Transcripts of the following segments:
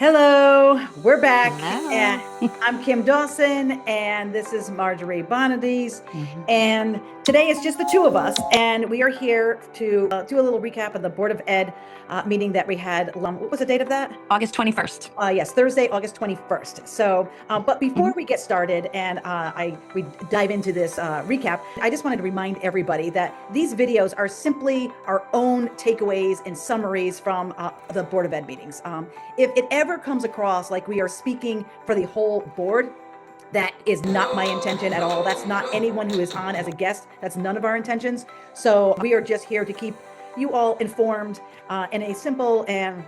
Hello, we're back. And Hello. I'm Kim Dawson, and this is Marjorie Bonadies. Mhm. And today it's just the two of us, and we are here to do a little recap of the Board of Ed meeting that we had. What was the date of that? August 21st. Yes, Thursday, August 21st. So, but before Mhm. we get started and we dive into this recap, I just wanted to remind everybody that these videos are simply our own takeaways and summaries from the Board of Ed meetings. If it ever comes across like we are speaking for the whole board, that is not my intention at all. That's not anyone who is on as a guest. That's none of our intentions. So we are just here to keep you all informed in a simple and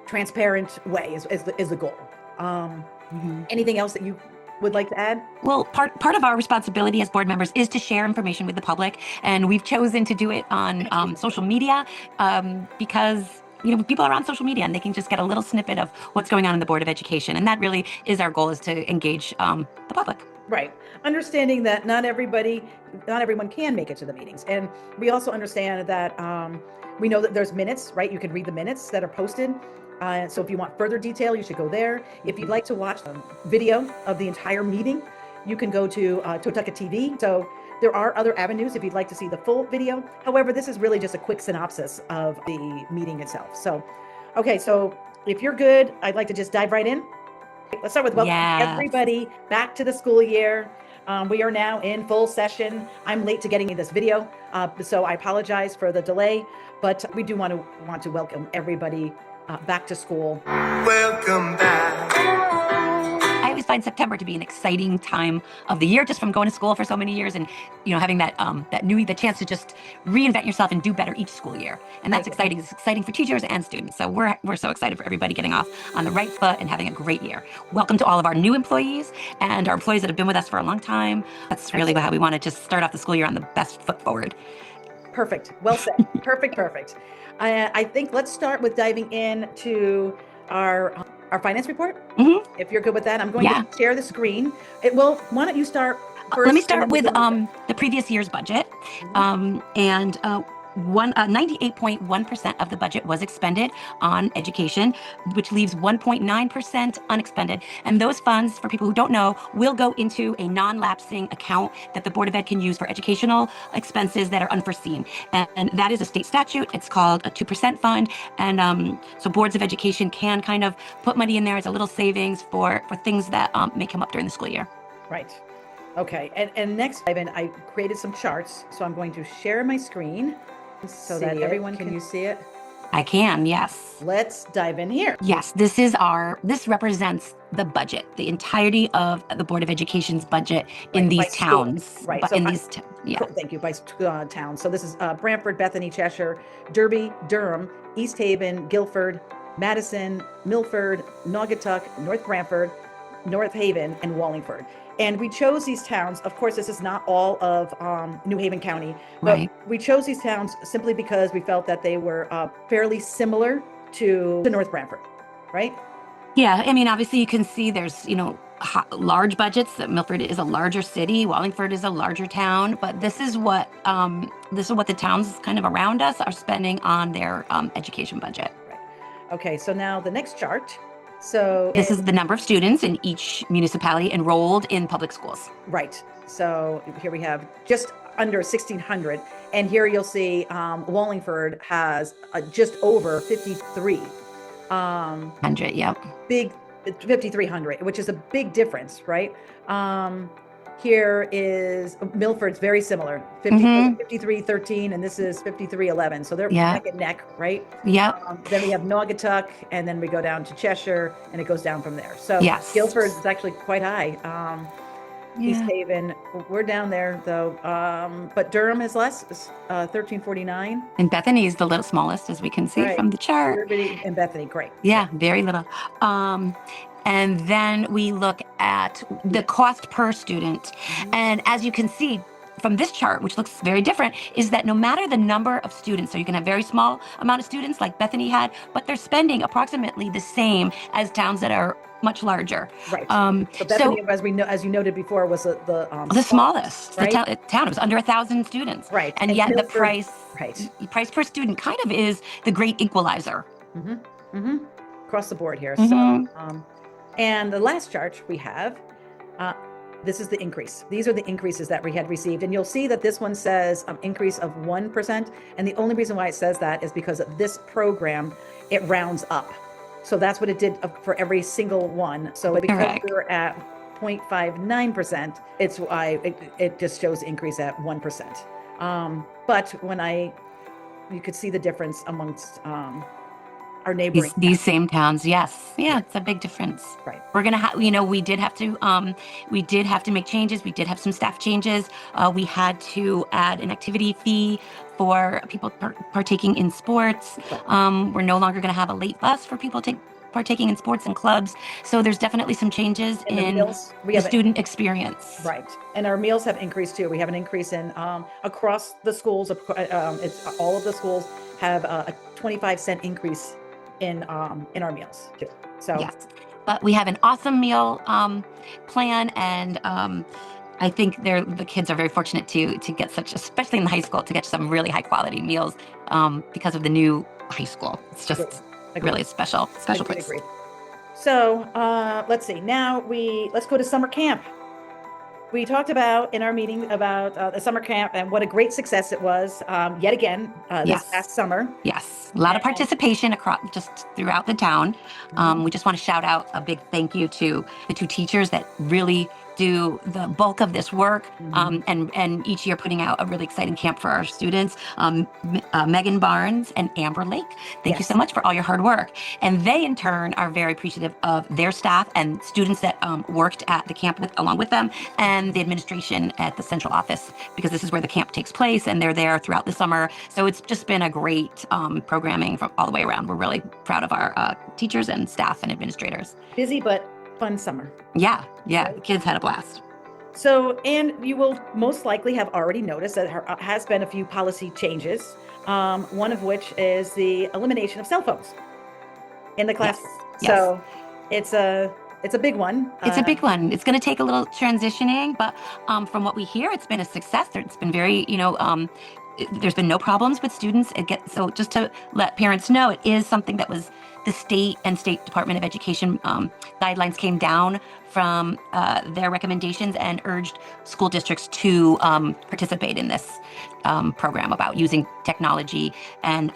transparent way is the goal. Mhm. Anything else that you would like to add? Well, part of our responsibility as board members is to share information with the public, and we've chosen to do it on social media because people are on social media and they can just get a little snippet of what's going on in the Board of Education, and that really is our goal: is to engage the public. Right. Understanding that not everyone can make it to the meetings. And we also understand that we know that there's minutes, right? You can read the minutes that are posted. So if you want further detail, you should go there. If you'd like to watch a video of the entire meeting, you can go to Totoket TV. So there are other avenues if you'd like to see the full video. However, this is really just a quick synopsis of the meeting itself. So, okay, so if you're good, I'd like to just dive right in. Let's start with welcoming Yes. everybody back to the school year. We are now in full session. I'm late to getting in this video, so I apologize for the delay, but we do want to welcome everybody back to school. Welcome back. I always find September to be an exciting time of the year, just from going to school for so many years, and having the chance to just reinvent yourself and do better each school year, and that's exciting. It's exciting for teachers and students. So we're so excited for everybody getting off on the right foot and having a great year. Welcome to all of our new employees and our employees that have been with us for a long time. That's really how we want to just start off the school year on the best foot forward. Perfect. Well said. Perfect. I think let's start with diving into our finance report. Mhm. If you're good with that, I'm going Yeah. to share the screen. Why don't you start first? Let me and start then we with go the previous year's budget. Mhm. And 98.1% of the budget was expended on education, which leaves 1.9% unexpended. And those funds, for people who don't know, will go into a non-lapsing account that the Board of Ed can use for educational expenses that are unforeseen. And that is a state statute. It's called a 2% fund. And so boards of education can kind of put money in there as a little savings for things that may come up during the school year. Right. Okay. And next, Ivan, I created some charts, so I'm going to share my screen so that everyone can you see it? I can, yes. Let's dive in here. Yes, this represents the budget, the entirety of the Board of Education's budget in Right, these by school. towns. Right, But so in these, yeah. Thank you. By town. So this is Brantford, Bethany, Cheshire, Derby, Durham, East Haven, Guilford, Madison, Milford, Naugatuck, North Brantford, North Haven, and Wallingford. And we chose these towns. Of course, this is not all of New Haven County, but Right. we chose these towns simply because we felt that they were fairly similar to North Brantford, right? Yeah, I mean, obviously you can see there's, large budgets. That Milford is a larger city, Wallingford is a larger town, but this is what the towns kind of around us are spending on their education budget. Right. Okay, so now the next chart. So This is the number of students in each municipality enrolled in public schools. right. So here we have just under 1,600, and here you'll see Wallingford has just over 53. 100, yep. Big 5,300, which is a big difference, right? Here is Milford's very similar, 5313, and this is 5311. So they're neck and neck, right? Yep. Then we have Naugatuck, and then we go down to Cheshire, and it goes down from there. So Yes. Guilford is actually quite high. East Haven, we're down there though, but Durham is less, 1349. And Bethany is the little smallest, as we can see from the chart. Everybody in Bethany, great. Yeah, very little. And then we look at the cost per student. And as you can see from this chart, which looks very different, is that no matter the number of students, so you can have very small amount of students like Bethany had, but they're spending approximately the same as towns that are much larger. Right. So Bethany, as you noted before, was the smallest. Right? The town. It was under 1,000 students. Right. And yet Milford, the price per student kind of is the great equalizer. across the board here. Mhm. So, and the last chart we have, this is the increase. These are the increases that we had received. And you'll see that this one says increase of 1%. And the only reason why it says that is because of this program, it rounds up. So that's what it did for every single one. So because Correct. we're at 0.59%, it's why it just shows the increase at 1%. But when you could see the difference amongst our neighboring These same towns, yes. Yeah, it's a big difference. Right. We're gonna have, we did have to make changes. We did have some staff changes. We had to add an activity fee for people partaking in sports. We're no longer gonna have a late bus for people partaking in sports and clubs. So there's definitely some changes And the in meals, we the have student experience. Right. And our meals have increased too. We have an increase in across the schools. It's all of the schools have a 25-cent increase in our meals too. So Yes, but we have an awesome meal plan, and I think the kids are very fortunate to get such, especially in the high school, to get some really high quality meals because of the new high school. It's just really special place. Agree. So let's see. Now let's go to summer camp. We talked about in our meeting about the summer camp and what a great success it was yet again this past summer. Yes, a lot of participation across just throughout the town. We just want to shout out a big thank you to the 2 teachers that really do the bulk of this work, and each year putting out a really exciting camp for our students. Megan Barnes and Amber Lake, thank you so much for all your hard work. And they in turn are very appreciative of their staff and students that worked at the camp along with them, and the administration at the central office, because this is where the camp takes place and they're there throughout the summer. So it's just been a great programming from all the way around. We're really proud of our teachers and staff and administrators. Busy but fun summer. Yeah, the kids had a blast. So, and you will most likely have already noticed that there has been a few policy changes, one of which is the elimination of cell phones in the classroom. So it's a big one. It's a big one. It's going to take a little transitioning, but from what we hear, it's been a success. It's been very, there's been no problems with students. So just to let parents know, it is something that was the state and State Department of Education guidelines came down from their recommendations and urged school districts to participate in this program about using technology and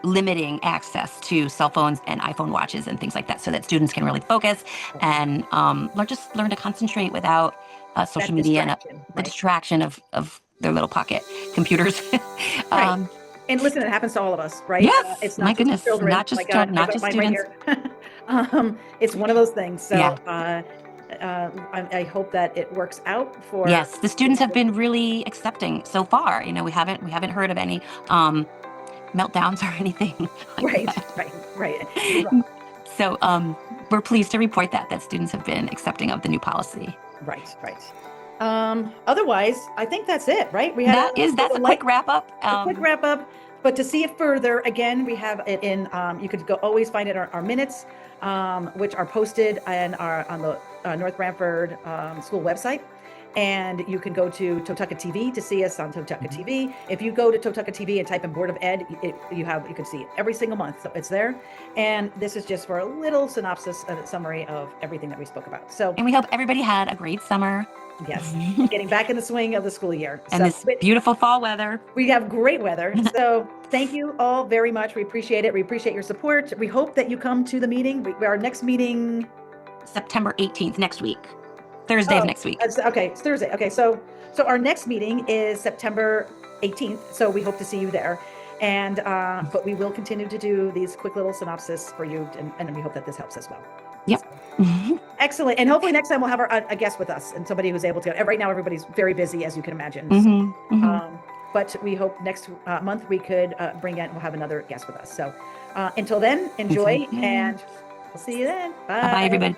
limiting access to cell phones and iPhone watches and things like that, so that students can really focus and learn to concentrate without social media and the distraction of their little pocket computers. And listen, it happens to all of us, right? Yes, it's not my just goodness, children. not just students. It's one of those things. So I hope that it works out for. Yes, the students have been really accepting so far. We haven't heard of any meltdowns or anything like that. Right. So we're pleased to report that students have been accepting of the new policy. Right. Otherwise, I think that's it, right? That's a quick wrap up. But to see it further, again, we have it in. You could always find it in our minutes, which are posted and are on the North Branford School website. And you can go to Totoket TV to see us on Totoket TV. If you go to Totoket TV and type in Board of Ed, you can see it every single month. So it's there. And this is just for a little synopsis, a summary of everything that we spoke about. And we hope everybody had a great summer. Yes, getting back in the swing of the school year. And this beautiful fall weather. We have great weather. So thank you all very much. We appreciate it. We appreciate your support. We hope that you come to the meeting. Our next meeting, September 18th, next week. Thursday of next week. Okay, it's Thursday. Okay, so our next meeting is September 18th. So we hope to see you there. And but we will continue to do these quick little synopsis for you, and we hope that this helps as well. Yep. Excellent. And hopefully next time we'll have a guest with us and somebody who's able to. Right now everybody's very busy, as you can imagine. But we hope next month we could we'll have another guest with us. So until then, enjoy, and we'll see you then. Bye. Bye, everybody.